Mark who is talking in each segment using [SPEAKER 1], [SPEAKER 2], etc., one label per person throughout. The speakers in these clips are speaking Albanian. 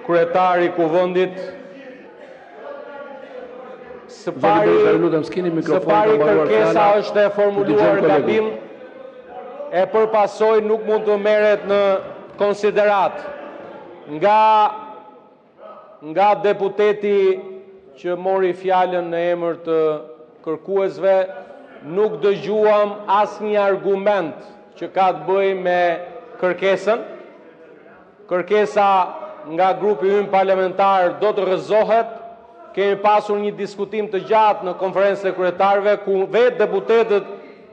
[SPEAKER 1] kryetari Kuvendit, së pari kërkesa është e formuluar gabim, e përpasoj nuk mund të merret në konsiderat nga deputeti që mori fjalën në emër të kërkuesve, nuk dëgjuam asnjë argument që ka të bëjë me kërkesën. Kërkesa nga grupi ynë parlamentar do të rrëzohet. Kemi pasur një diskutim të gjatë në konferencën e kryetarëve ku vetë deputetët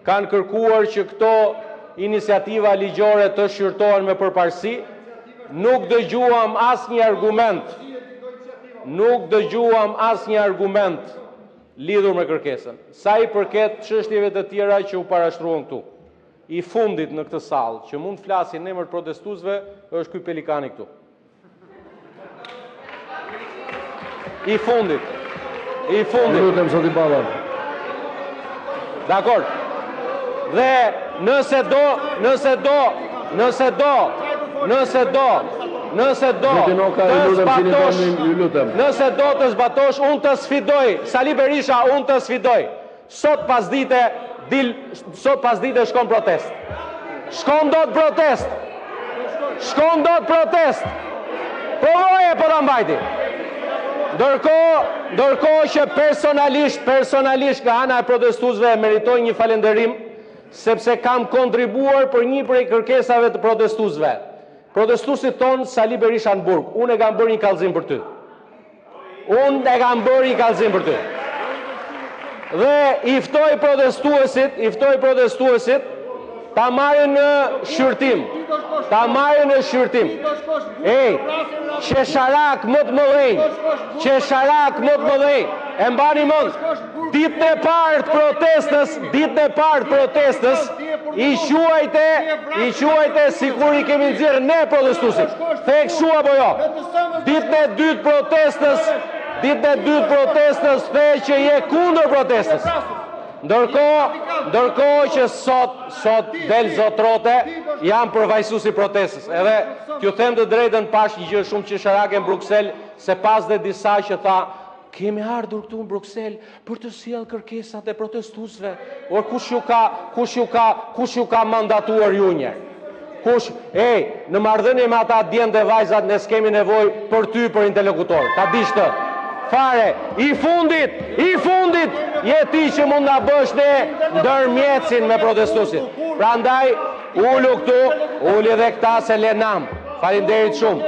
[SPEAKER 1] kanë kërkuar që këto iniciativa ligjore të shqyrtohen me përparësi. Nuk dëgjuam asnjë argument. Nuk dëgjuam asnjë argument lidhur me kërkesën. Sa i përket çështjeve të tjera që u parashtruan këtu. I fundit në këtë sallë që mund të flasin në emër të protestuesve është ky pelikani këtu. I fundit.
[SPEAKER 2] Lutem zoti Balla.
[SPEAKER 1] Dakor. Dhe nëse do të zbatosh, unë të sfidoj, Sali Berisha, unë të sfidoj. Sot pas dite shkon protest. Shkon do të protest. Provoje po ta mbajti. Ndërkohë që personalisht nga ana e protestuesve meritoj një falënderim sepse kam kontribuar për një prej kërkesave të protestuesve. Protestuesit ton Sali Berisha në burg, unë e kam bërë një kallëzim për ty. Dhe i ftoj protestuesit ta marrin në shqyrtim. Qesharak më të mëdhenj, e mbani mend, ditën e parë të protestës, i quajte sikur i kemi nxjerrë ne protestuesit. The kështu apo jo? Ditën e dytë protestës the që je kundër protestës. Ndërkohë që sot del zotrote, jam përfaqësuesi i protestës. Edhe t'ju them të drejtën, pash një gjë shumë qesharake në Bruksel, se pas dhe disa që tha, kemi ardhur këtu në Bruksel për të sjellë kërkesat e protestuesve. Or kush ju ka mandatuar ju një? Në marrëdhënie me ata djemtë e vajzat, ne s'kemi nevojë për ty për interlokutor. Ta dish të. Fare, i fundit je ti që mund na bësh ne ndërmjetësin me protestuesit. Prandaj ulu këtu, uli edhe këta se le nam. Faleminderit shumë.